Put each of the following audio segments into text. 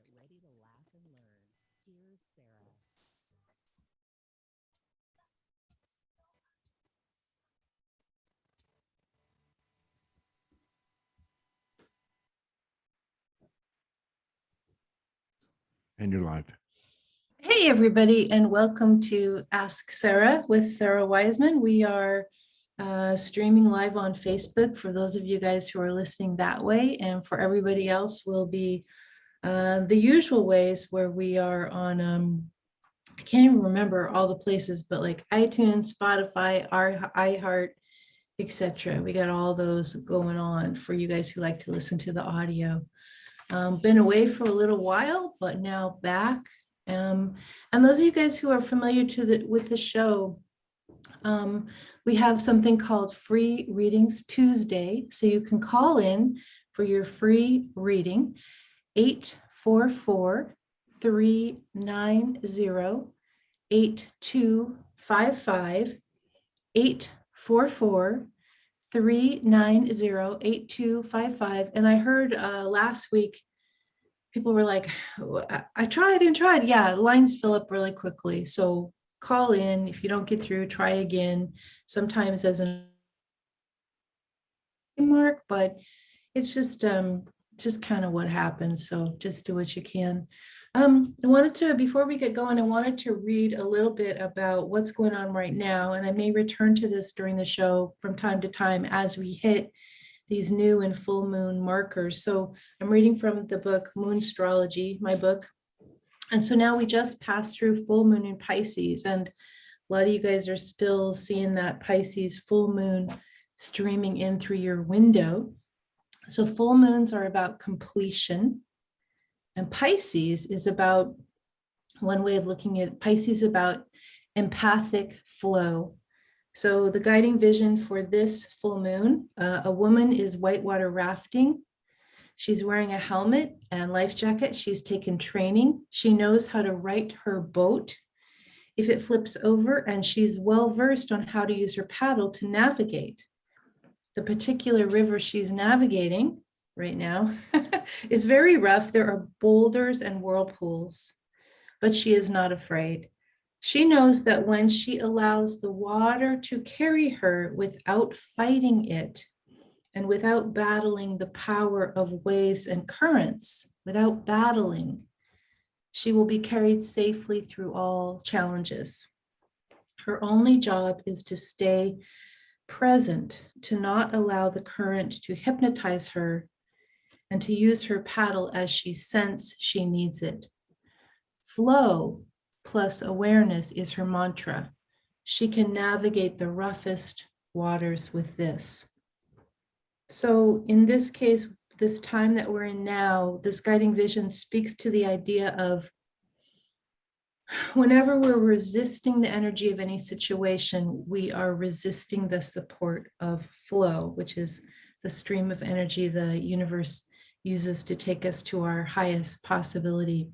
get ready to laugh and learn. Here's Sara. And you're live. Hey, everybody, and welcome to Ask Sara with Sara Wiseman. We are streaming live on Facebook for those of you guys who are listening that way. And for everybody else, will be the usual ways where we are on, I can't even remember all the places, but like iTunes, Spotify, iHeart, etc. We got all those going on for you guys who like to listen to the audio. Been away for a little while, but now back. And those of you guys who are familiar with the show, we have something called Free Readings Tuesday. So you can call in for your free reading, 844-390-8255, 844-390-8255. And I heard last week, people were like, I tried and tried. Yeah, lines fill up really quickly. So call in. If you don't get through, try again. Sometimes as a mark, but it's just kind of what happens. So just do what you can. I wanted to, before we get going, I wanted to read a little bit about what's going on right now. And I may return to this during the show from time to time as we hit these new and full moon markers. So I'm reading from the book Moonstrology, my book. And so now we just passed through full moon in Pisces, and a lot of you guys are still seeing that Pisces full moon streaming in through your window. So full moons are about completion, and Pisces is about, one way of looking at Pisces, about empathic flow. So the guiding vision for this full moon, a woman is whitewater rafting. She's wearing a helmet and life jacket. She's taken training. She knows how to right her boat if it flips over, and she's well versed on how to use her paddle to navigate. The particular river she's navigating right now is very rough. There are boulders and whirlpools, but she is not afraid. She knows that when she allows the water to carry her without fighting it and without battling the power of waves and currents, without battling, she will be carried safely through all challenges. Her only job is to stay present, to not allow the current to hypnotize her, and to use her paddle as she senses she needs it. Flow plus awareness is her mantra. She can navigate the roughest waters with this. So in this case, this time that we're in now, this guiding vision speaks to the idea of whenever we're resisting the energy of any situation, we are resisting the support of flow, which is the stream of energy the universe uses to take us to our highest possibility.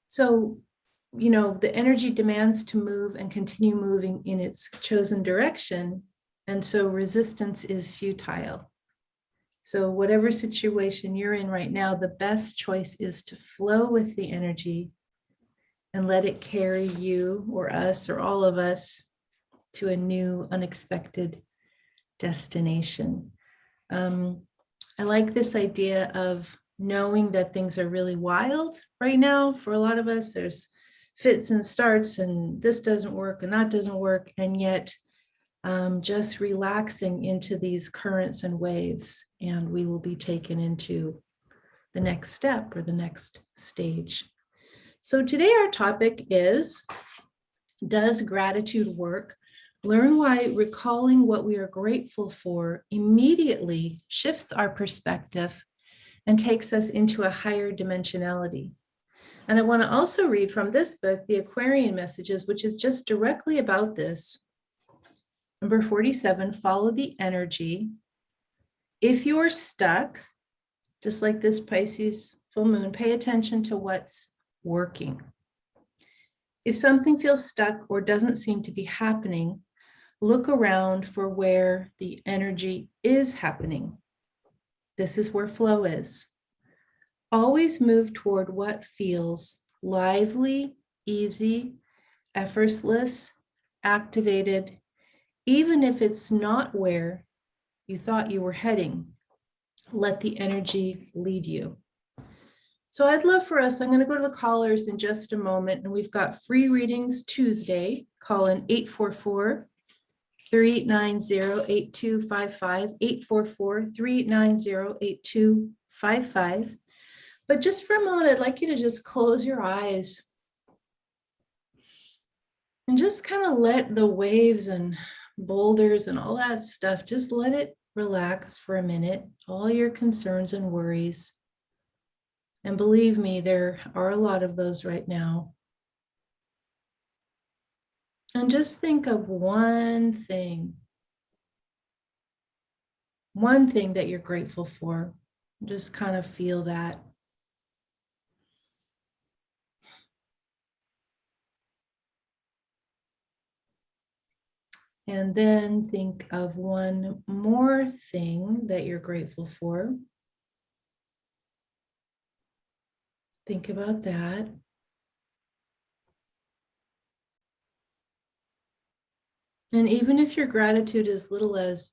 So, you know, the energy demands to move and continue moving in its chosen direction. And so resistance is futile. So whatever situation you're in right now, the best choice is to flow with the energy and let it carry you or us or all of us to a new, unexpected destination. I like this idea of knowing that things are really wild right now. For a lot of us, there's fits and starts, and this doesn't work and that doesn't work. And yet just relaxing into these currents and waves, and we will be taken into the next step or the next stage. So today our topic is, does gratitude work? Learn why recalling what we are grateful for immediately shifts our perspective and takes us into a higher dimensionality. And I want to also read from this book, The Aquarian Messages, which is just directly about this. Number 47, follow the energy. If you're stuck, just like this Pisces full moon, pay attention to what's working. If something feels stuck or doesn't seem to be happening, look around for where the energy is happening. This is where flow is. Always move toward what feels lively, easy, effortless, activated, even if it's not where you thought you were heading. Let the energy lead you. So I'd love for us, I'm going to go to the callers in just a moment, and we've got free readings Tuesday. Call in 844-390-8255, 844-390-8255. But just for a moment, I'd like you to just close your eyes and just kind of let the waves and boulders and all that stuff, just let it relax for a minute, all your concerns and worries. And believe me, there are a lot of those right now. And just think of one thing that you're grateful for. Just kind of feel that. And then think of one more thing that you're grateful for. Think about that. And even if your gratitude is little as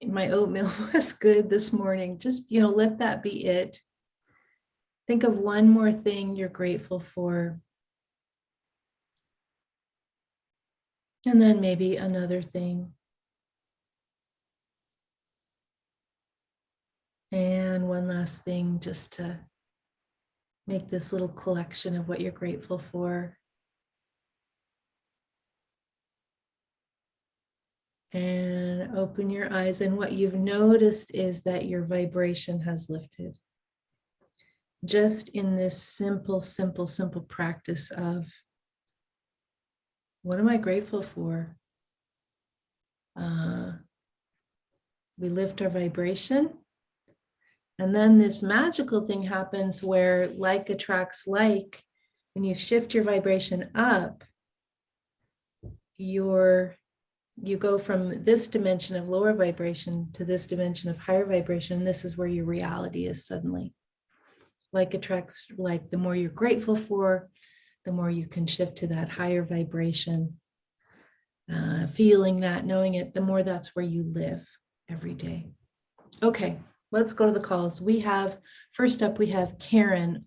my oatmeal was good this morning, just, let that be it. Think of one more thing you're grateful for. And then maybe another thing. And one last thing, just to make this little collection of what you're grateful for. And open your eyes. And what you've noticed is that your vibration has lifted. Just in this simple practice of, what am I grateful for? We lift our vibration. And then this magical thing happens where like attracts like. When you shift your vibration up, you go from this dimension of lower vibration to this dimension of higher vibration. This is where your reality is suddenly. Like attracts like. The more you're grateful for, the more you can shift to that higher vibration. Feeling that, knowing it, the more that's where you live every day. Okay, let's go to the calls. First up, we have Karen.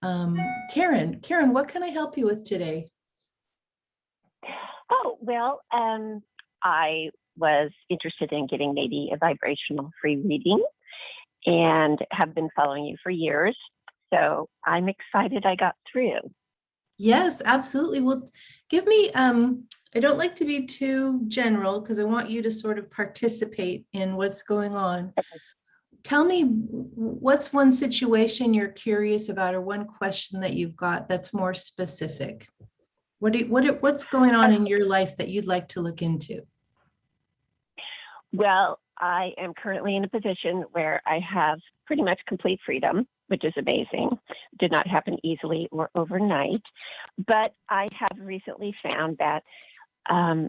Karen, what can I help you with today? Oh, well, I was interested in getting maybe a vibrational free reading and have been following you for years. So I'm excited I got through. Yes, absolutely. Well, give me, I don't like to be too general because I want you to sort of participate in what's going on. Okay. Tell me, what's one situation you're curious about or one question that you've got that's more specific? What's going on in your life that you'd like to look into? Well, I am currently in a position where I have pretty much complete freedom, which is amazing. Did not happen easily or overnight. But I have recently found that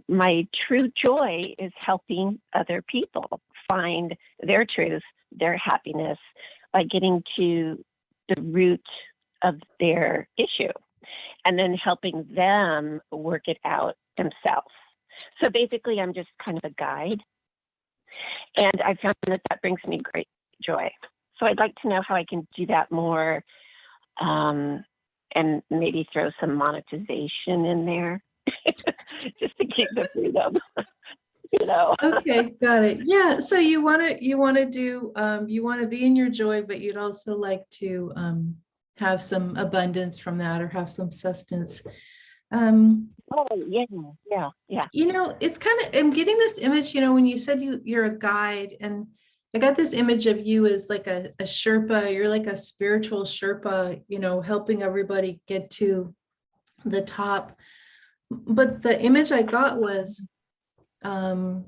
my true joy is helping other people find their truth, their happiness, by getting to the root of their issue and then helping them work it out themselves. So basically, I'm just kind of a guide. And I found that brings me great joy. So I'd like to know how I can do that more, and maybe throw some monetization in there just to keep the freedom. Okay, got it. Yeah. So you want to be in your joy, but you'd also like to have some abundance from that or have some sustenance. Oh, yeah. It's kind of, I'm getting this image, when you said you're a guide, and I got this image of you as like a Sherpa. You're like a spiritual Sherpa, helping everybody get to the top. But the image I got was the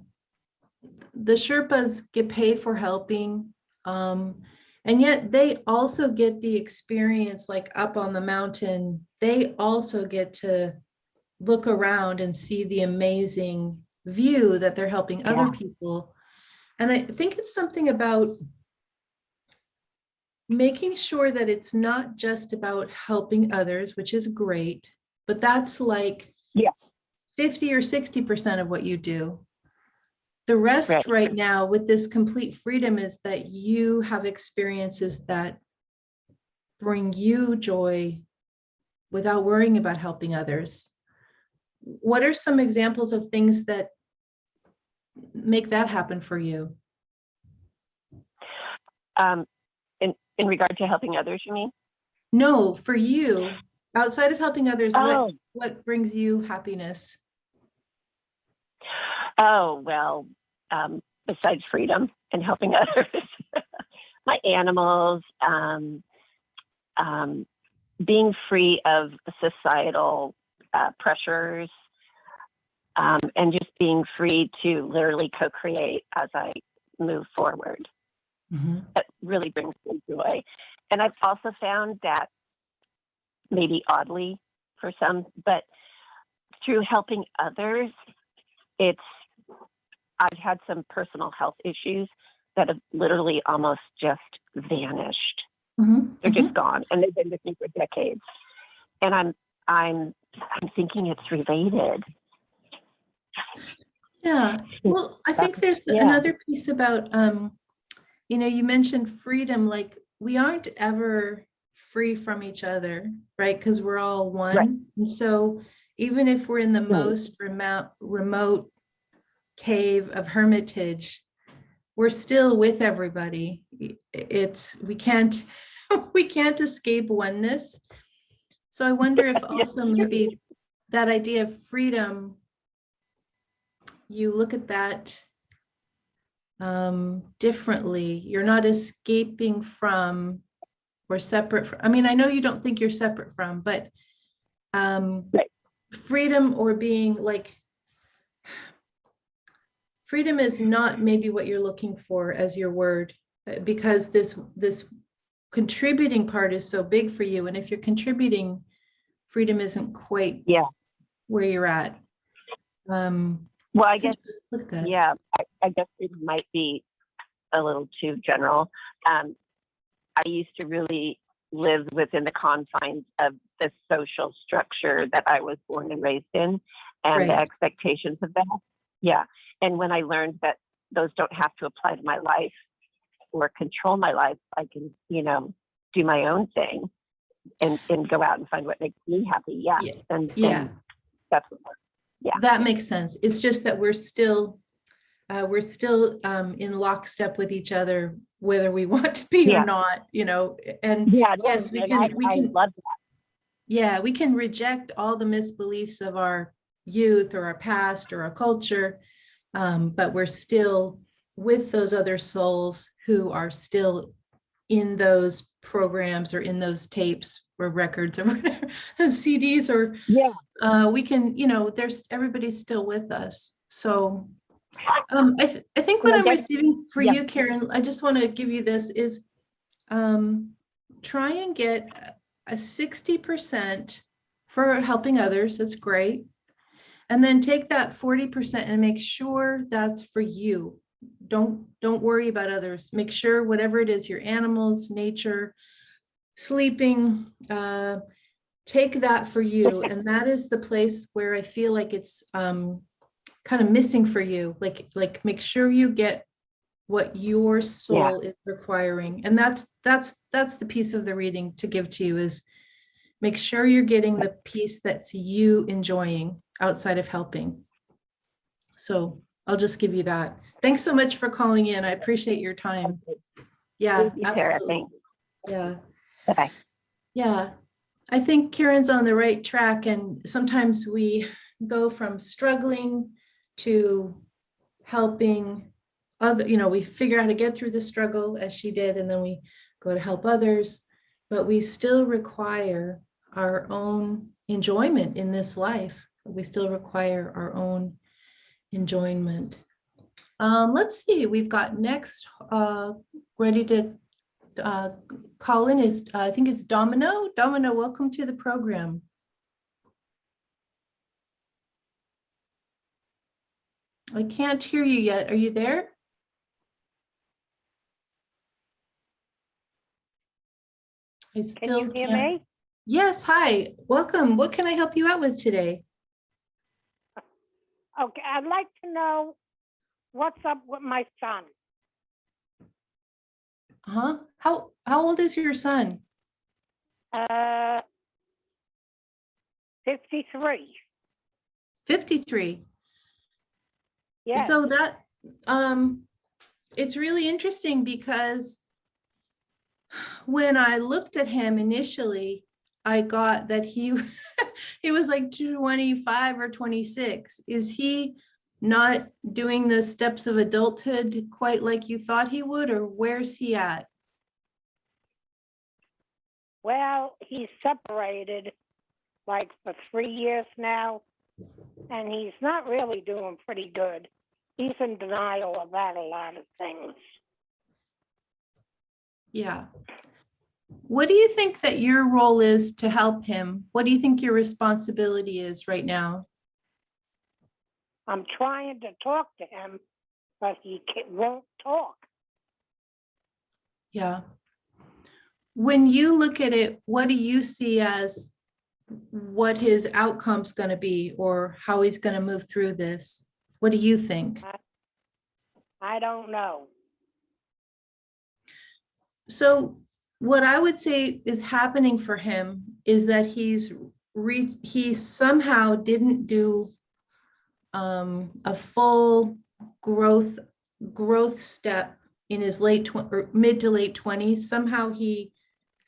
Sherpas get paid for helping. And yet they also get the experience, like up on the mountain, they also get to look around and see the amazing view that they're helping other people. And I think it's something about making sure that it's not just about helping others, which is great, but that's like Yeah. 50 or 60% of what you do. The rest right now with this complete freedom is that you have experiences that bring you joy without worrying about helping others. What are some examples of things that make that happen for you? In regard to helping others, you mean? No, for you, outside of helping others, Oh. what brings you happiness? Oh, well, besides freedom and helping others, my animals, being free of societal pressures, and just being free to literally co-create as I move forward. That really brings me joy. And I've also found that, maybe oddly for some, but through helping others, I've had some personal health issues that have literally almost just vanished. They're just gone, and they've been with me for decades. And I'm thinking it's related. Yeah. Well, I think there's another piece about, you mentioned freedom, like we aren't ever free from each other, right? Because we're all one. Right. And so even if we're in the most remote cave of hermitage, we're still with everybody. We can't escape oneness. So I wonder if also maybe that idea of freedom, you look at that differently. You're not escaping from or separate from. I mean, I know you don't think you're separate from, but freedom or being like, freedom is not maybe what you're looking for as your word, because this contributing part is so big for you. And if you're contributing, freedom isn't quite where you're at. Well, I guess, I guess it might be a little too general. I used to really live within the confines of the social structure that I was born and raised in, and the expectations of that. Yeah. And when I learned that those don't have to apply to my life or control my life, I can, do my own thing and go out and find what makes me happy. And that's what works. That makes sense. It's just that we're still in lockstep with each other, whether we want to be or not, and yes, we can love that. Yeah, we can reject all the misbeliefs of our youth or our past or our culture, but we're still with those other souls who are still in those programs or in those tapes or records or whatever, CDs or we can, everybody's still with us. So I think what I'm receiving for you, Karen, I just want to give you this is try and get a 60% for helping others. That's great. And then take that 40% and make sure that's for you. Don't worry about others. Make sure whatever it is, your animals, nature, sleeping, take that for you. And that is the place where I feel like it's kind of missing for you. Like make sure you get what your soul is requiring. And that's the piece of the reading to give to you is make sure you're getting the piece that's you enjoying outside of helping. So I'll just give you that. Thanks so much for calling in. I appreciate your time. Yeah, absolutely. Yeah. Bye-bye. Yeah. I think Karen's on the right track. And sometimes we go from struggling to helping other, we figure out how to get through the struggle as she did, and then we go to help others, but we still require our own enjoyment in this life. We still require our own enjoyment. Let's see, we've got next ready to call in is, I think it's Domino. Domino, welcome to the program. I can't hear you yet. Are you there? I Can still you hear can't. me? Yes, hi, welcome. What can I help you out with today? Okay, I'd like to know what's up with my son. Huh? How old is your son? 53. 53. Yes. So that it's really interesting because when I looked at him initially, I got that he he was like 25 or 26. Is he not doing the steps of adulthood quite like you thought he would, or where's he at? Well, he's separated like for 3 years now, and he's not really doing pretty good. He's in denial about a lot of things. Yeah. What do you think that your role is to help him? What do you think your responsibility is right now? I'm trying to talk to him, but he won't talk. Yeah. When you look at it, what do you see as what his outcome's going to be, or how he's going to move through this? What do you think? I don't know. So what I would say is happening for him is that he somehow didn't do a full growth step in his mid to late 20s. Somehow he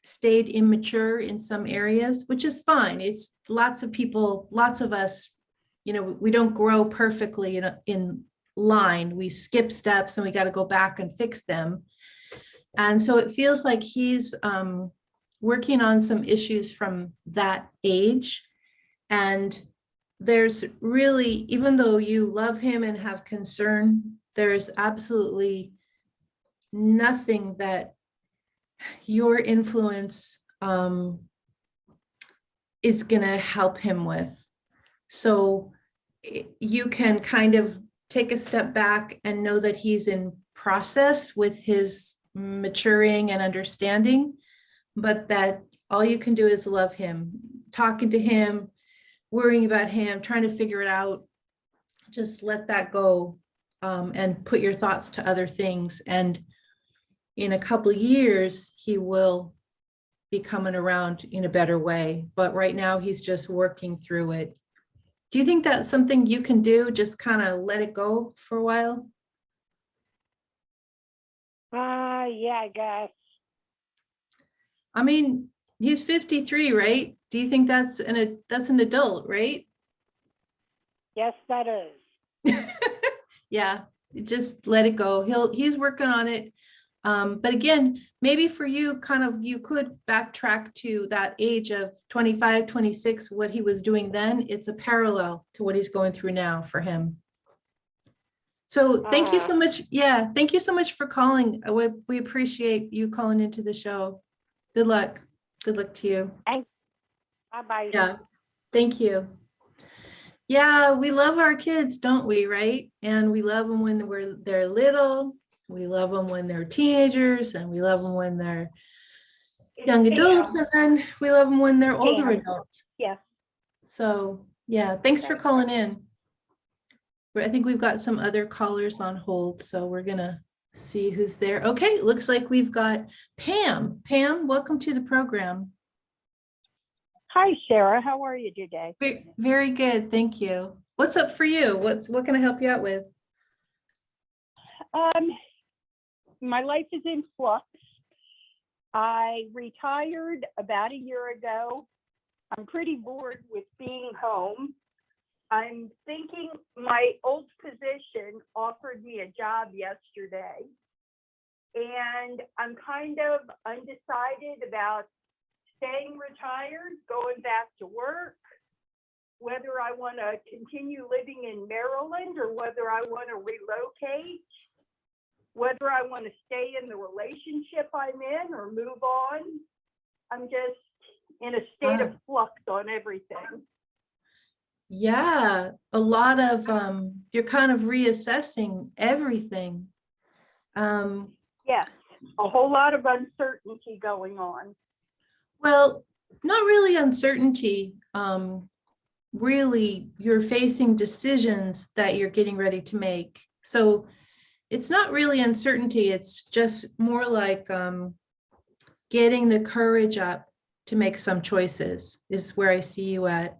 stayed immature in some areas, which is fine. It's lots of people, lots of us, we don't grow perfectly in line. We skip steps and we got to go back and fix them. And so it feels like he's working on some issues from that age. And there's really, even though you love him and have concern, there's absolutely nothing that your influence is going to help him with. So you can kind of take a step back and know that he's in process with his maturing and understanding, but that all you can do is love him, talking to him, worrying about him, trying to figure it out. Just let that go and put your thoughts to other things. And in a couple of years, he will be coming around in a better way. But right now, he's just working through it. Do you think that's something you can do? Just kind of let it go for a while? Yeah, I guess. I mean, he's 53, right? Do you think that's an adult, right? Yes, that is. Yeah, just let it go. He's working on it. But again, maybe for you, you could backtrack to that age of 25, 26, what he was doing then. It's a parallel to what he's going through now for him. So thank you so much. Yeah, thank you so much for calling. We appreciate you calling into the show. Good luck. Good luck to you. Bye-bye. Yeah, thank you. Yeah, we love our kids, don't we, right? And we love them when they're little. We love them when they're teenagers, and we love them when they're young adults, and then we love them when they're older adults. Yeah. So yeah, thanks for calling in. I think we've got some other callers on hold, so we're gonna see who's there. Okay, looks like we've got Pam. Pam, welcome to the program. Hi, Sarah. How are you today? Very good, thank you. What's up for you? What can I help you out with? My life is in flux. I retired about a year ago. I'm pretty bored with being home. I'm thinking my old position offered me a job yesterday, and I'm kind of undecided about staying retired, going back to work, whether I want to continue living in Maryland or whether I want to relocate, whether I want to stay in the relationship I'm in or move on. I'm just in a state of flux on everything. Yeah, a lot of you're kind of reassessing everything. Yes, a whole lot of uncertainty going on. Well, not really uncertainty. Really, you're facing decisions that you're getting ready to make. So it's not really uncertainty. It's just more like getting the courage up to make some choices is where I see you at.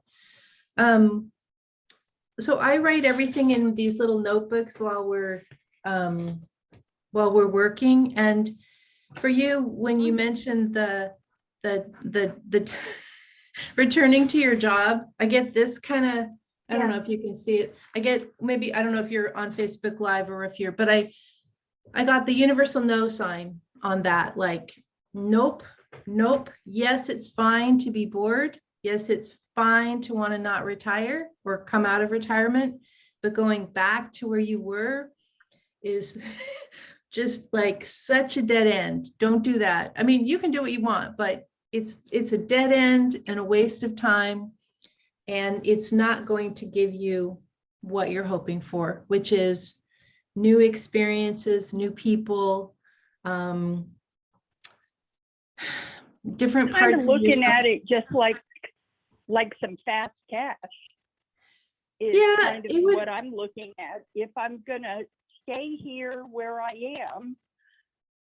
So I write everything in these little notebooks while we're working. And for you, when you mentioned the returning to your job, I get this kind of, I don't know if you can see it. I get, maybe, I don't know if you're on Facebook Live or if you're, but I got the universal no sign on that. Like, nope. Yes, it's fine to be bored. Yes, it's fine to want to not retire or come out of retirement, but going back to where you were is just like such a dead end. Don't do that. I mean, you can do what you want, but it's a dead end and a waste of time. And it's not going to give you what you're hoping for, which is new experiences, new people, different Kind parts of of looking yourself. at it just like some fast cash is Yeah, kind of it would. what I'm looking at. If I'm gonna stay here where I am,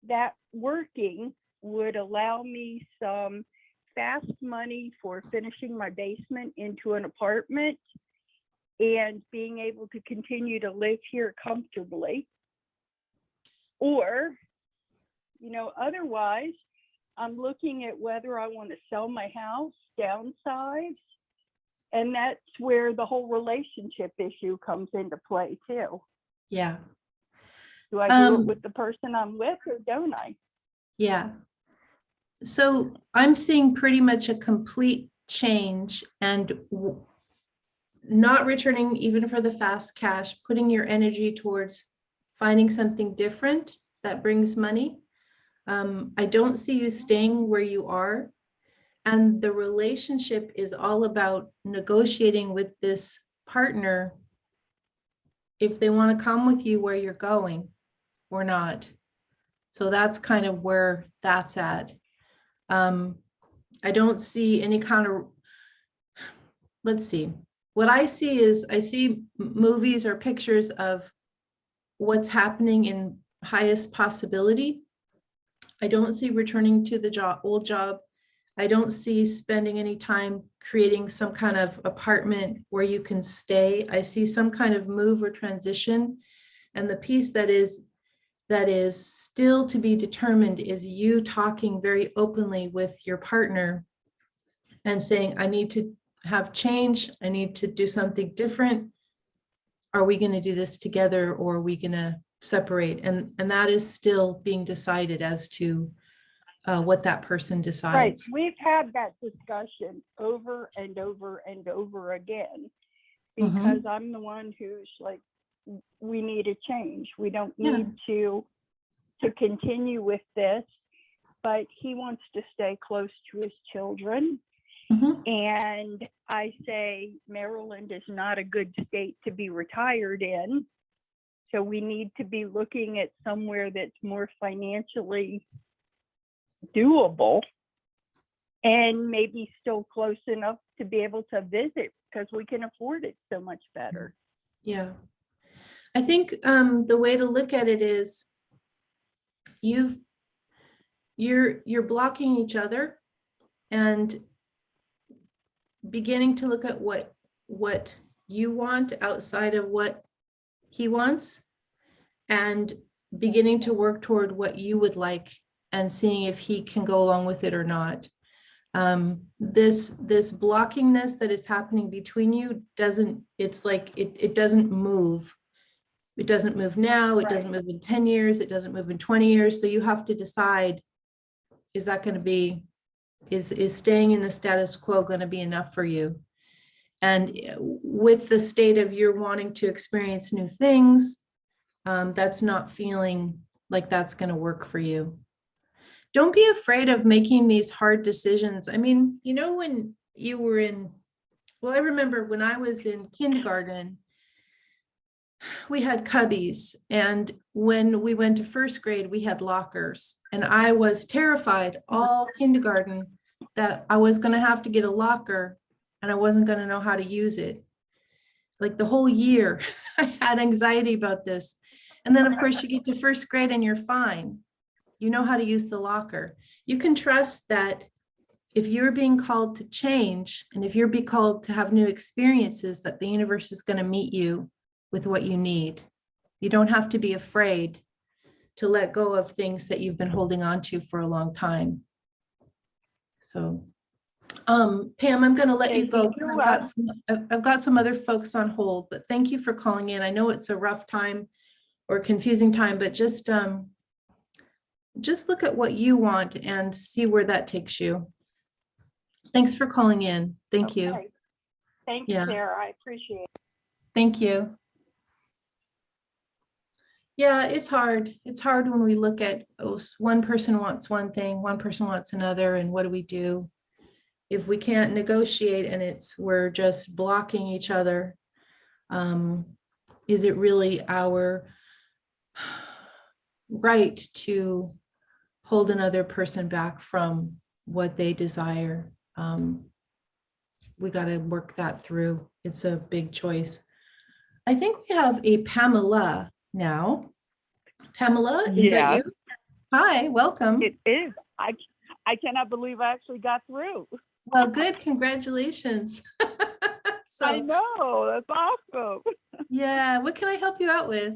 that working would allow me some fast money for finishing my basement into an apartment and being able to continue to live here comfortably. Or, otherwise, I'm looking at whether I want to sell my house, downsize, and that's where the whole relationship issue comes into play too. Yeah. Do I do it with the person I'm with or don't I? Yeah. So I'm seeing pretty much a complete change and not returning even for the fast cash, putting your energy towards finding something different that brings money. I don't see you staying where you are. And the relationship is all about negotiating with this partner if they want to come with you where you're going or not. So that's kind of where that's at. I don't see any kind of, let's see. What I see is I see movies or pictures of what's happening in highest possibility. I don't see returning to the old job. I don't see spending any time creating some kind of apartment where you can stay. I see some kind of move or transition. And the piece that is still to be determined is you talking very openly with your partner and saying, I need to have change. I need to do something different. Are we going to do this together or are we going to separate? And that is still being decided as to what that person decides. Right. We've had that discussion over and over and over again because I'm the one who's like, we need a change. We don't need to continue with this, but he wants to stay close to his children. And I say, Maryland is not a good state to be retired in. So we need to be looking at somewhere that's more financially doable and maybe still close enough to be able to visit because we can afford it so much better. Yeah. I think the way to look at it is you're blocking each other and beginning to look at what you want outside of what he wants and beginning to work toward what you would like and seeing if he can go along with it or not. This blockingness that is happening between you it doesn't move. It doesn't move now, it doesn't move in 10 years, it doesn't move in 20 years. So you have to decide, is that going to be, is staying in the status quo going to be enough for you? And with the state of you're wanting to experience new things, that's not feeling like that's going to work for you. Don't be afraid of making these hard decisions. I mean, when you were I remember when I was in kindergarten, we had cubbies. And when we went to first grade, we had lockers. And I was terrified all kindergarten that I was going to have to get a locker and I wasn't going to know how to use it. Like the whole year, I had anxiety about this. And then, of course, you get to first grade and you're fine. You know how to use the locker. You can trust that if you're being called to change and if you're being called to have new experiences, that the universe is going to meet you with what you need. You don't have to be afraid to let go of things that you've been holding on to for a long time. So, Pam, I'm going to let you go because I've got some other folks on hold, but thank you for calling in. I know it's a rough time or confusing time, but just look at what you want and see where that takes you. Thanks for calling in. Thank you. Thank you, Yeah. Sarah. I appreciate it. Thank you. Yeah, it's hard. It's hard when we look at, oh, one person wants one thing, one person wants another, and what do we do? If we can't negotiate and we're just blocking each other, is it really our right to hold another person back from what they desire? We got to work that through. It's a big choice. I think we have a Pamela now. Pamela, is that you? Hi, welcome. It is. I cannot believe I actually got through. Well, good. Congratulations. I know. That's awesome. Yeah. What can I help you out with?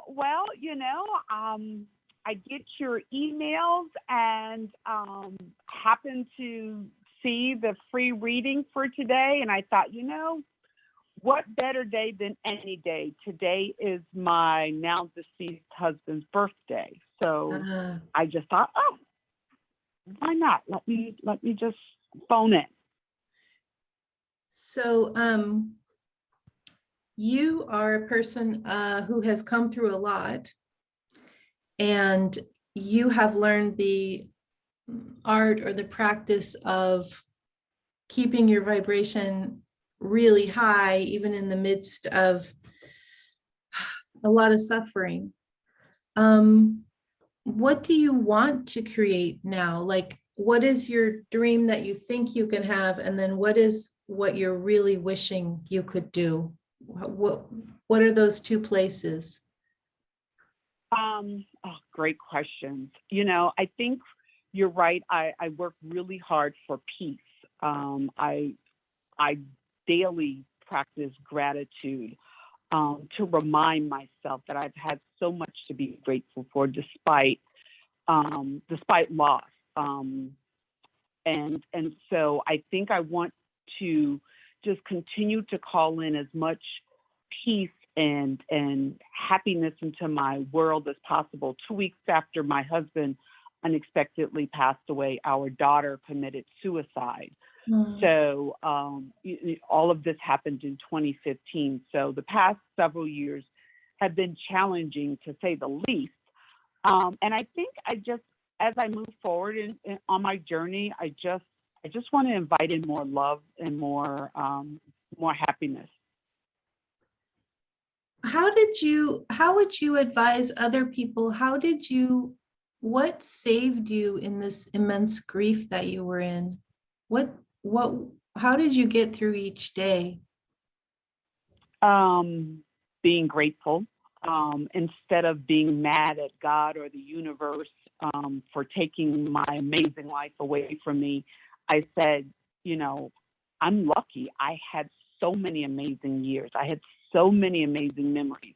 Well, I get your emails and happened to see the free reading for today. And I thought, what better day than any day? Today is my now deceased husband's birthday. So I just thought, oh, why not? Let me just phone in. So you are a person who has come through a lot, and you have learned the art or the practice of keeping your vibration really high, even in the midst of a lot of suffering. What do you want to create now? Like, what is your dream that you think you can have? And then what you're really wishing you could do? What are those two places? Great questions. I think you're right. I work really hard for peace. I daily practice gratitude to remind myself that I've had so much to be grateful for despite loss. And so I think I want to just continue to call in as much peace and happiness into my world as possible. 2 weeks after my husband unexpectedly passed away, our daughter committed suicide. So all of this happened in 2015. So the past several years have been challenging, to say the least. And I think as I move forward on my journey, I just want to invite in more love and more happiness. How would you advise other people? What saved you in this immense grief that you were in? How did you get through each day? Being grateful, instead of being mad at God or the universe for taking my amazing life away from me. I said, I'm lucky. I had so many amazing years. I had so many amazing memories.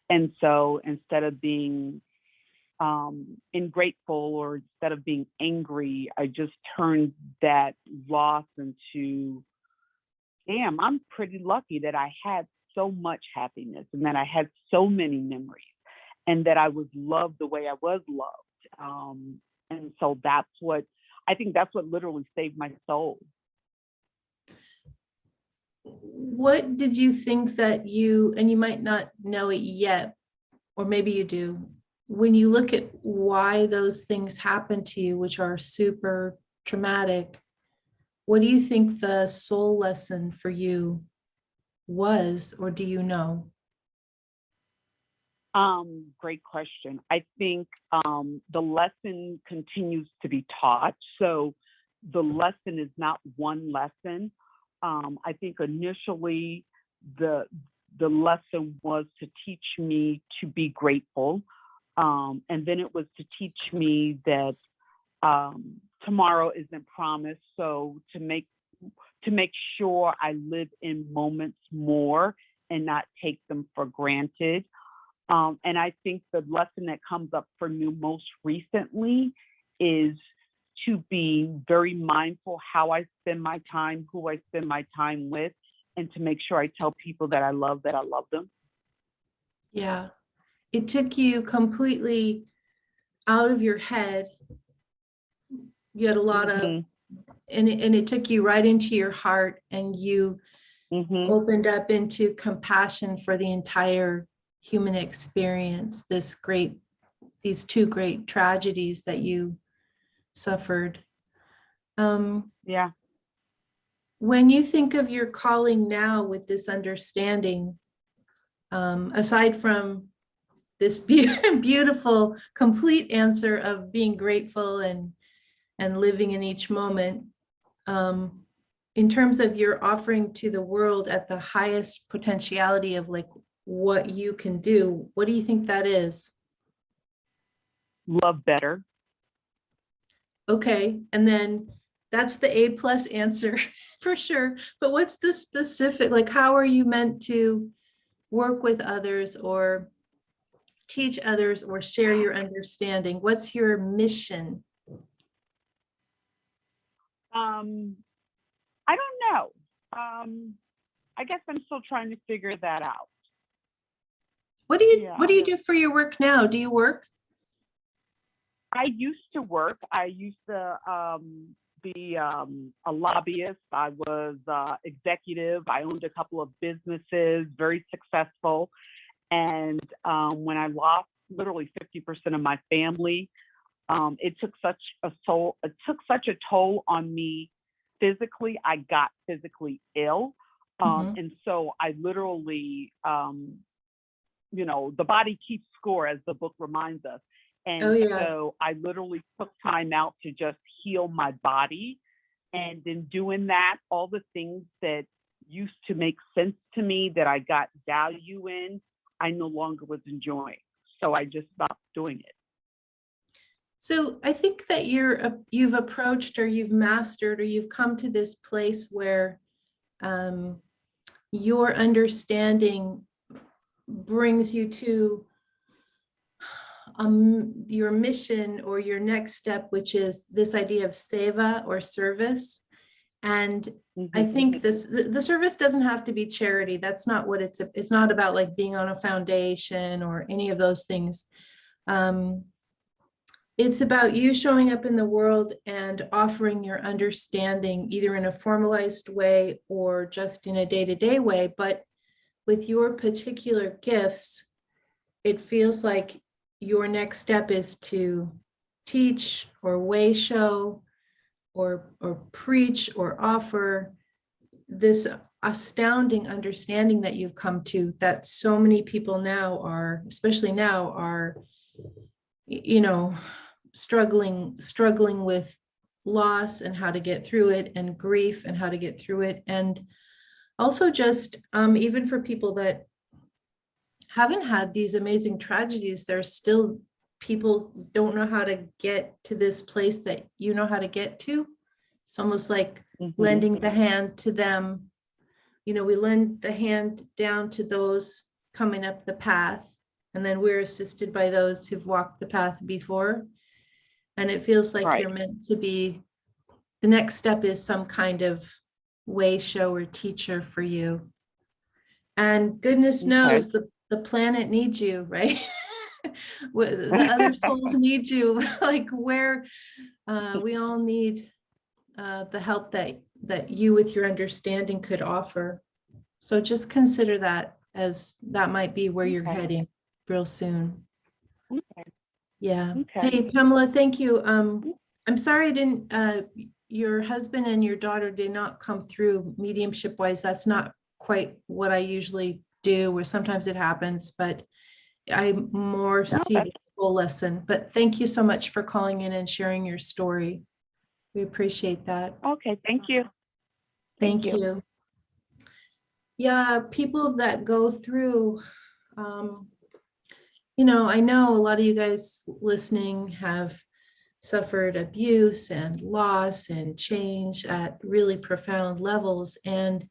And so instead of being ungrateful or instead of being angry, I just turned that loss into, damn, I'm pretty lucky that I had so much happiness and that I had so many memories and that I was loved the way I was loved. And so that's what literally saved my soul. What did you think and you might not know it yet, or maybe you do, when you look at why those things happen to you, which are super traumatic, what do you think the soul lesson for you was, or do you know? Great question. I think the lesson continues to be taught. So the lesson is not one lesson. I think initially the lesson was to teach me to be grateful. And then it was to teach me that tomorrow isn't promised. So to make sure I live in moments more and not take them for granted. And I think the lesson that comes up for me most recently is to be very mindful how I spend my time, who I spend my time with, and to make sure I tell people that I love them. Yeah. It took you completely out of your head. You had a lot of, and it took you right into your heart, and you opened up into compassion for the entire human experience, these two great tragedies that you suffered. Yeah. When you think of your calling now with this understanding, aside from this beautiful, complete answer of being grateful and living in each moment, in terms of your offering to the world at the highest potentiality of like what you can do, what do you think that is? Love better. Okay, and then that's the A+ answer for sure. But what's the specific, like how are you meant to work with others or teach others or share your understanding? What's your mission? I don't know. I guess I'm still trying to figure that out. What do you do for your work now? Do you work? I used to work. I used to be a lobbyist. I was executive. I owned a couple of businesses, very successful. And when I lost literally 50% of my family, it took such a toll on me physically. I got physically ill. And so I literally, the body keeps score, as the book reminds us. And so I literally took time out to just heal my body. And in doing that, all the things that used to make sense to me that I got value in, I no longer was enjoying. So I just stopped doing it. So I think that you've approached or you've mastered or you've come to this place where your understanding brings you to your mission or your next step, which is this idea of seva or service. And I think the service doesn't have to be charity. That's not what it's not about, like being on a foundation or any of those things. It's about you showing up in the world and offering your understanding either in a formalized way or just in a day-to-day way. But with your particular gifts, it feels like your next step is to teach or way show or preach or offer this astounding understanding that you've come to, that so many people now are, especially now, are, struggling with loss and how to get through it, and grief and how to get through it. And also just even for people that haven't had these amazing tragedies, there's still people don't know how to get to this place that you know how to get to. It's almost like lending the hand to them. We lend the hand down to those coming up the path, and then we're assisted by those who've walked the path before. And it feels like you're meant to be, the next step is some kind of way show or teacher for you. And goodness knows the planet needs you, right? The other souls need you, like where we all need the help that you with your understanding could offer. So just consider that, as that might be where you're heading real soon. Yeah. Hey, Pamela, thank you. I'm sorry I didn't, your husband and your daughter did not come through mediumship wise. That's not quite what I usually do, where sometimes it happens, but I more see that's- the soul lesson, but thank you so much for calling in and sharing your story. We appreciate that. Okay, thank you. Thank Thank you. you. Yeah, people that go through, I know a lot of you guys listening have suffered abuse and loss and change at really profound levels. And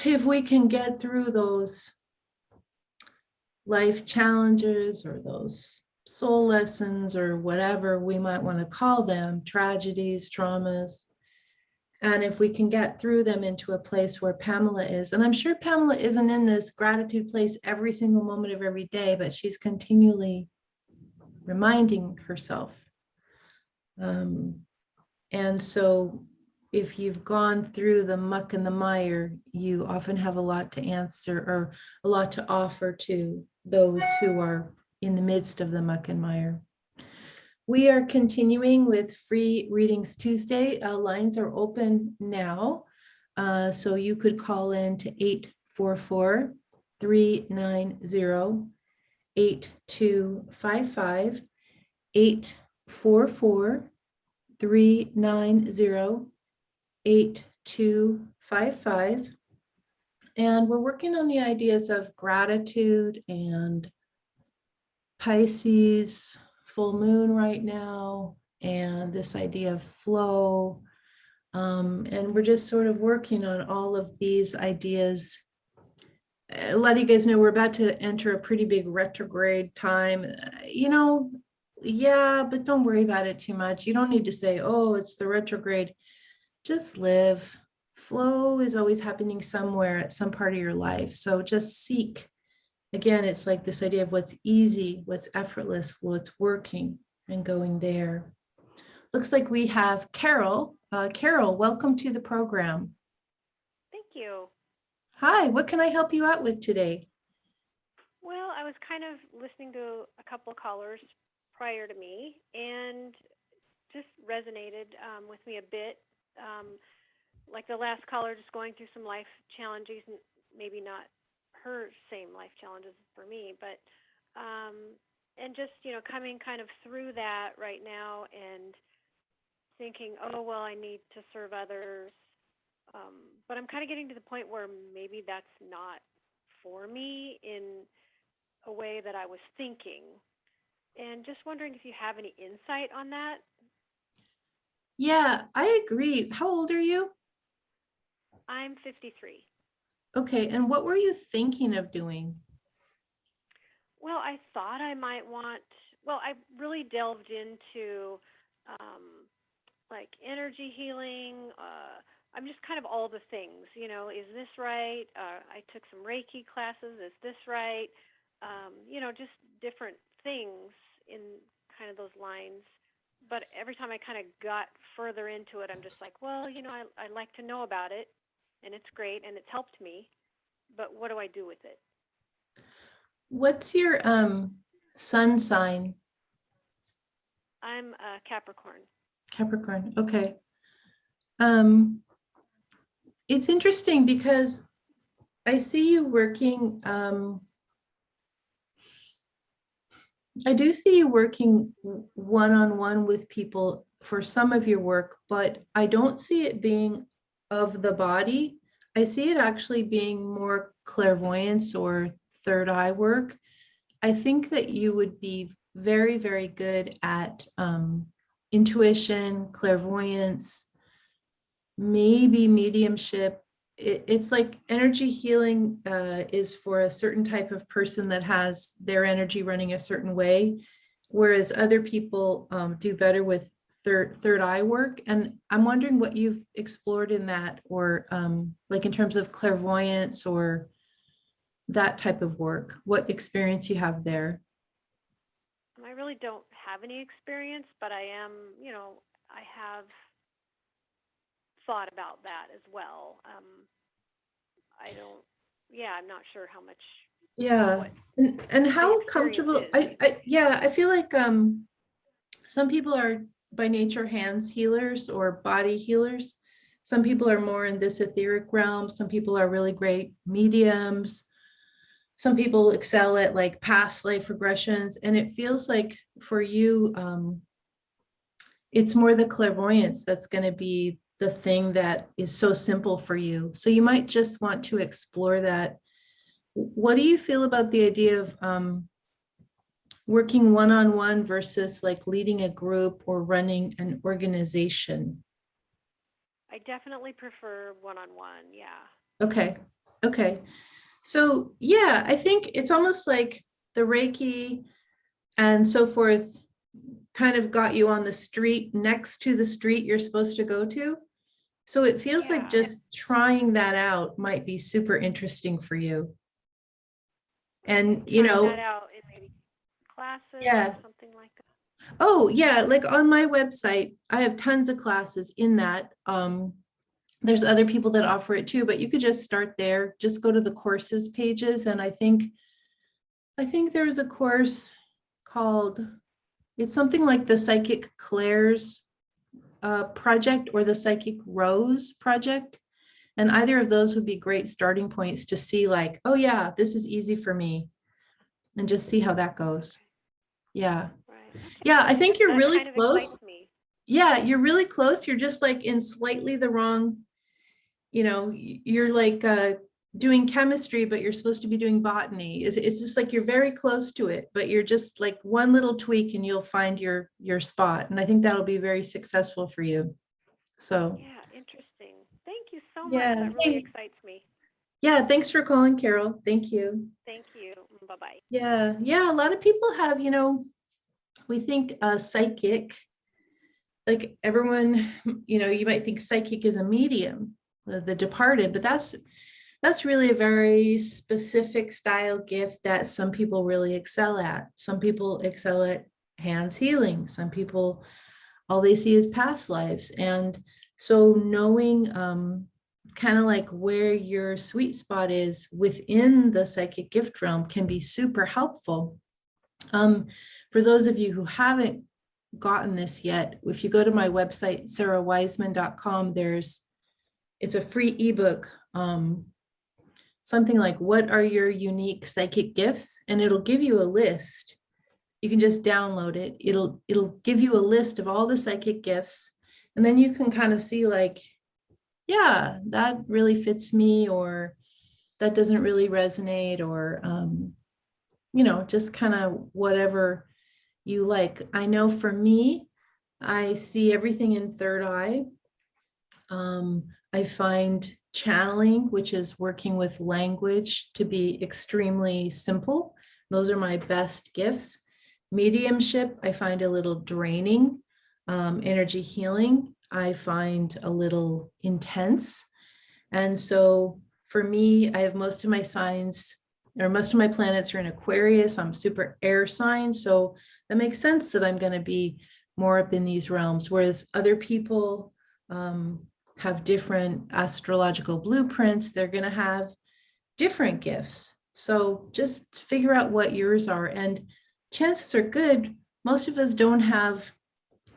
if we can get through those life challenges or those soul lessons or whatever we might want to call them, tragedies, traumas, and if we can get through them into a place where Pamela is, and I'm sure Pamela isn't in this gratitude place every single moment of every day, but she's continually reminding herself. And so if you've gone through the muck and the mire, you often have a lot to answer or a lot to offer to those who are in the midst of the muck and mire. We are continuing with Free Readings Tuesday. Lines are open now. So you could call in to 844-390-8255, 844-390-8255. And we're working on the ideas of gratitude and Pisces full moon right now, and this idea of flow. And we're just sort of working on all of these ideas. A lot of you guys know we're about to enter a pretty big retrograde time. Yeah, but don't worry about it too much. You don't need to say, oh, it's the retrograde. Just live. Flow is always happening somewhere at some part of your life. So just seek. Again, it's like this idea of what's easy, what's effortless, what's working, and going there. Looks like we have Carol. Carol, welcome to the program. Thank you. Hi, what can I help you out with today? Well, I was kind of listening to a couple of callers prior to me and just resonated with me a bit. Like the last caller, just going through some life challenges, and maybe not her same life challenges for me, but and just coming kind of through that right now and thinking, oh well, I need to serve others, but I'm kind of getting to the point where maybe that's not for me in a way that I was thinking, and just wondering if you have any insight on that. Yeah, I agree. How old are you? I'm 53. Okay, and what were you thinking of doing? Well, I thought I might want, I really delved into like energy healing. I'm just kind of all the things, is this right? I took some Reiki classes. Is this right? Just different things in kind of those lines. But every time I kind of got further into it, I'm just like, well, I like to know about it, and it's great, and it's helped me. But what do I do with it? What's your sun sign? I'm a Capricorn. Capricorn, okay. It's interesting because I see you working, I do see you working one-on-one with people for some of your work, but I don't see it being of the body. I see it actually being more clairvoyance or third eye work. I think that you would be very, very good at intuition, clairvoyance, maybe mediumship. It's like energy healing is for a certain type of person that has their energy running a certain way, whereas other people do better with third eye work. And I'm wondering what you've explored in that, or like in terms of clairvoyance or that type of work, what experience you have there. I really don't have any experience, but I am, I have thought about that as well. I'm not sure how much. Yeah. And how comfortable, I feel like some people are by nature hands healers or body healers. Some people are more in this etheric realm. Some people are really great mediums. some people excel at like past life regressions, and it feels like for you, it's more the clairvoyance that's going to be the thing that is so simple for you. So you might just want to explore that. What do you feel about the idea of working one-on-one versus like leading a group or running an organization? I definitely prefer one-on-one. Yeah. Okay. Okay. So yeah, I think it's almost like the Reiki and so forth kind of got you on the street next to the street you're supposed to go to. So it feels like Yeah. just trying that out might be super interesting for you. And, you Trying know, that out in maybe classes yeah. or something like that. Oh, yeah. Like on my website, I have tons of classes in that. There's other people that offer it too, but you could just start there. Just go to the courses pages. And I think there's a course called, it's something like the Psychic Claire's project or the Psychic Rose project. And either of those would be great starting points to see like, oh yeah, this is easy for me. And just see how that goes. Yeah. Right. Okay. Yeah, I think you're That really kind of close. excites me. Yeah, you're really close. You're just like in slightly the wrong, you know, you're like doing chemistry, but you're supposed to be doing botany. It's just like you're very close to it, but you're just like one little tweak and you'll find your spot. And I think that'll be very successful for you. So Yeah, interesting. Thank you so much. yeah. That really Hey. excites me. Yeah, thanks for calling, Carol. Thank you. Thank you. Bye-bye. Yeah, yeah. A lot of people have, you know, we think psychic, like everyone, you know, you might think psychic is a medium, the departed, but that's really a very specific style gift that some people really excel at. Some people excel at hands healing. Some people, all they see is past lives. And so knowing kind of like where your sweet spot is within the psychic gift realm can be super helpful. For those of you who haven't gotten this yet, if you go to my website, sarawiseman.com, it's a free ebook, something like what are your unique psychic gifts? And it'll give you a list. You can just download it. It'll give you a list of all the psychic gifts. And then you can kind of see like, yeah, that really fits me, or that doesn't really resonate, or, you know, just kind of whatever you like. I know for me, I see everything in third eye. I find channeling, which is working with language, to be extremely simple. Those are my best gifts. Mediumship, I find a little draining. Energy healing, I find a little intense. And so for me, I have most of my signs, or most of my planets are in Aquarius. I'm super air sign. So that makes sense that I'm going to be more up in these realms, whereas other people have different astrological blueprints. They're going to have different gifts. So just figure out what yours are. And chances are good, most of us don't have,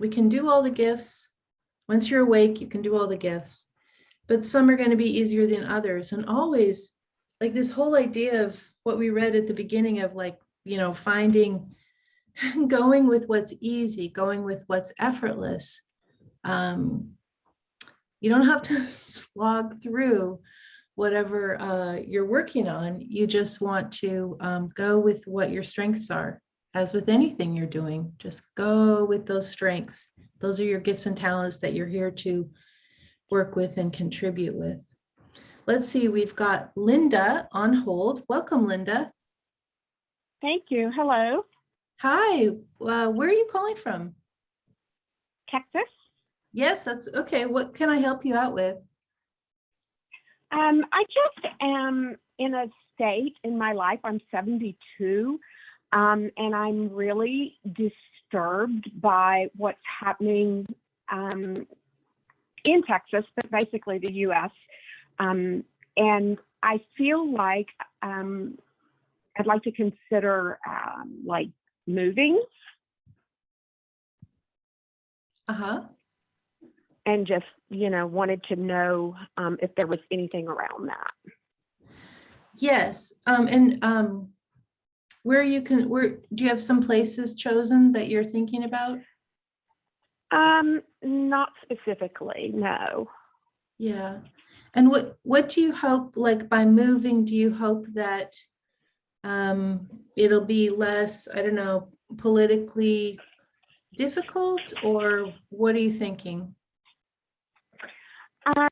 we can do all the gifts. Once you're awake, you can do all the gifts. But some are going to be easier than others. And always, like this whole idea of what we read at the beginning of, like, you know, finding, going with what's easy, going with what's effortless. You don't have to slog through whatever you're working on. You just want to go with what your strengths are. As with anything you're doing, just go with those strengths. Those are your gifts and talents that you're here to work with and contribute with. Let's see, we've got Linda on hold. Welcome, Linda. Thank you. Hello, Hi, where are you calling from? Texas. Yes, that's okay. What can I help you out with? I just am in a state in my life. I'm 72, and I'm really disturbed by what's happening in Texas, but basically the U.S. And I feel like I'd like to consider like moving. And just, you know, wanted to know if there was anything around that. Yes. Where do you have some places chosen that you're thinking about? Not specifically, no. Yeah. And what do you hope, like by moving, do you hope that it'll be less, I don't know, politically difficult, or what are you thinking? I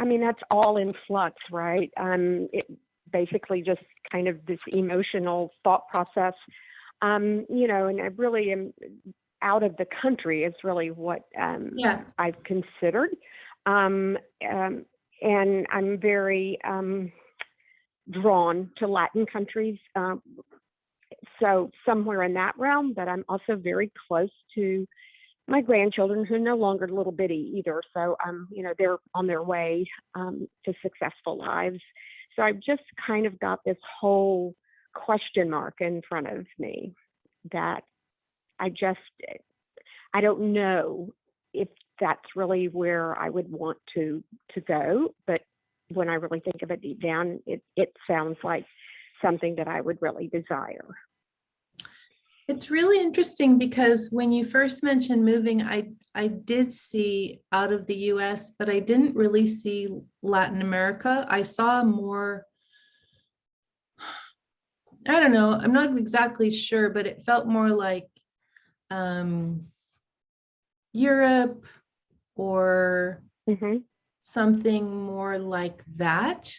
mean, that's all in flux, right? It basically just kind of this emotional thought process, and I really am out of the country is really what Yeah. I've considered. And I'm very drawn to Latin countries. So somewhere in that realm, but I'm also very close to my grandchildren who are no longer little bitty either. So, they're on their way to successful lives. So I've just kind of got this whole question mark in front of me that I don't know if that's really where I would want to go. But when I really think of it deep down, it sounds like something that I would really desire. It's really interesting because when you first mentioned moving, I did see out of the US, but I didn't really see Latin America. I saw more, I don't know, I'm not exactly sure, but it felt more like Europe or something more like that.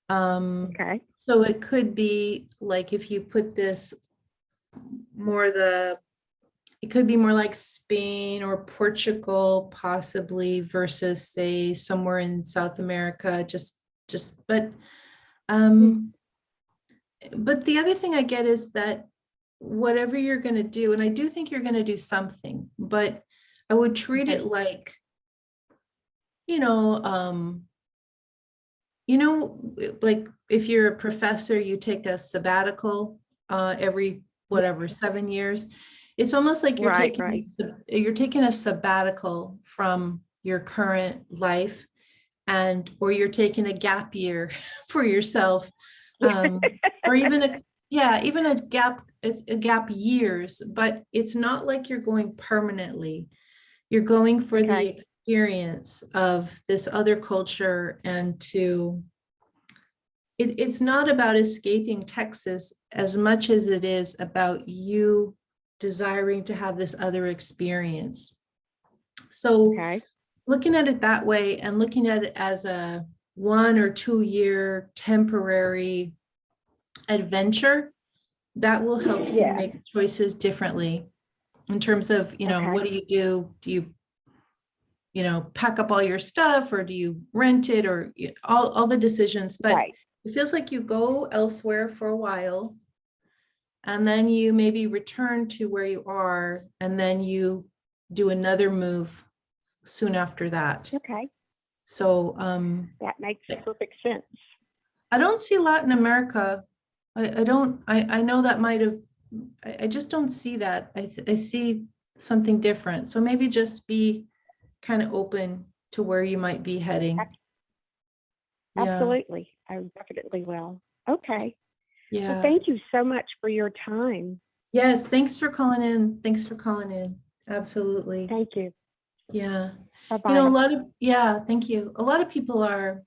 Okay. So it could be like if you put this it could be more like Spain or Portugal possibly versus say somewhere in South America, but the other thing I get is that whatever you're going to do, and I do think you're going to do something, but I would treat it like, like if you're a professor, you take a sabbatical every 7 years. It's almost like you're taking a sabbatical from your current life, or you're taking a gap year for yourself, or even a gap years, but it's not like you're going permanently. You're going for the experience of this other culture, and it's not about escaping Texas as much as it is about you desiring to have this other experience. So looking at it that way and looking at it as a 1 or 2 year temporary adventure, that will help you make choices differently in terms of, what do? Do you pack up all your stuff, or do you rent it, or all the decisions? But it feels like you go elsewhere for a while, and then you maybe return to where you are, and then you do another move soon after that. Okay. So that makes perfect sense. I don't see Latin America. I don't. I know that might have. I just don't see that. I see something different. So maybe just be kind of open to where you might be heading. Absolutely. I definitely will. Okay. Yeah. Well, thank you so much for your time. Yes. Thanks for calling in. Absolutely. Thank you. Yeah. Bye-bye. Thank you. A lot of people are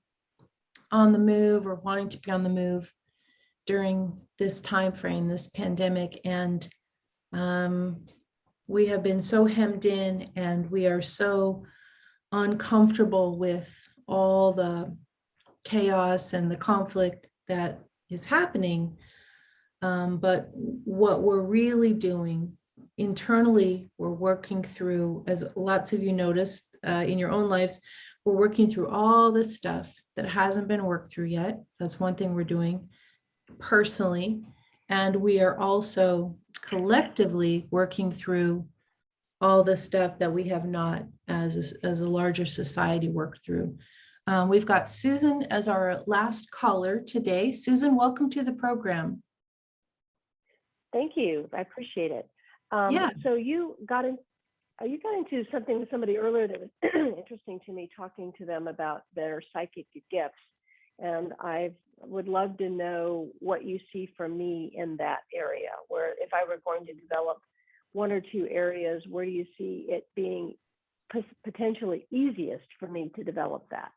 on the move or wanting to be on the move during this time frame, this pandemic. And we have been so hemmed in, and we are so uncomfortable with all the chaos and the conflict that is happening. But what we're really doing internally, we're working through, as lots of you noticed in your own lives, we're working through all this stuff that hasn't been worked through yet. That's one thing we're doing personally. And we are also collectively working through all the stuff that we have not, as a larger society, worked through. We've got Susan as our last caller today. Susan, welcome to the program. Thank you. I appreciate it. So you got into something with somebody earlier that was interesting to me, talking to them about their psychic gifts. And I would love to know what you see from me in that area, where if I were going to develop one or two areas, where do you see it being potentially easiest for me to develop that?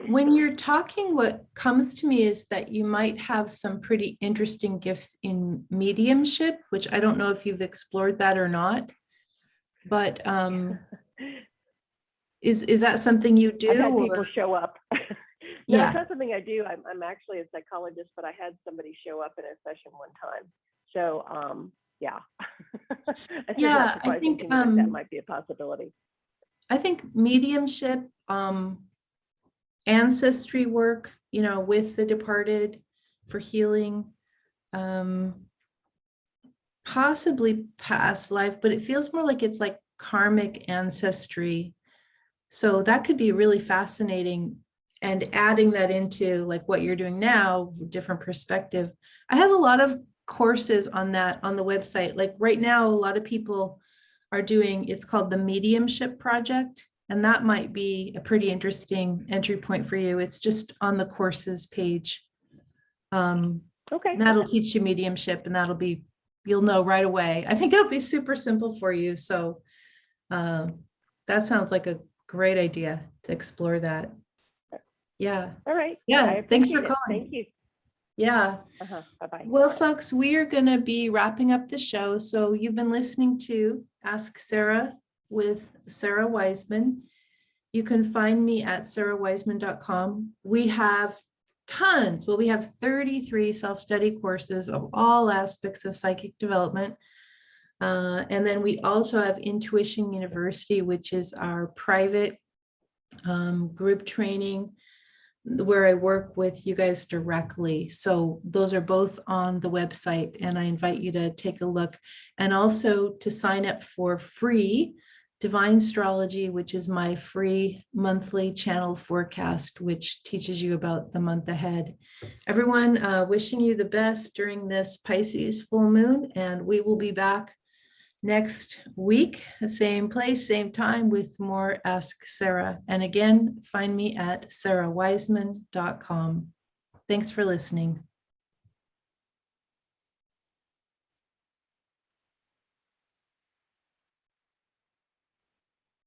When you're talking, what comes to me is that you might have some pretty interesting gifts in mediumship, which I don't know if you've explored that or not, but is that something you do? I've had people show up. No, Yeah. it's not something I do. I'm actually a psychologist, but I had somebody show up in a session one time. So yeah. Yeah, I think that might be a possibility. I think mediumship, ancestry work, you know, with the departed for healing, possibly past life, but it feels more like it's like karmic ancestry. So that could be really fascinating, and adding that into like what you're doing now, different perspective. I have a lot of courses on that on the website. Like right now, a lot of people are doing, it's called the Mediumship Project. And that might be a pretty interesting entry point for you. It's just on the courses page. Okay. And that'll teach you mediumship, and that'll be, you'll know right away. I think it'll be super simple for you. So that sounds like a great idea to explore that. Yeah. All right. Yeah. Thanks for calling. Thank you. Yeah. Bye-bye. Well, folks, we are going to be wrapping up the show. So you've been listening to Ask Sara with Sara Wiseman. You can find me at sarawiseman.com. We have tons. Well, we have 33 self-study courses of all aspects of psychic development. And then we also have Intuition University, which is our private group training where I work with you guys directly. So those are both on the website, and I invite you to take a look, and also to sign up for free Divine Astrology, which is my free monthly channel forecast, which teaches you about the month ahead. Everyone, wishing you the best during this Pisces full moon, and we will be back next week, same place, same time, with more Ask Sara. And again, find me at sarawiseman.com. Thanks for listening.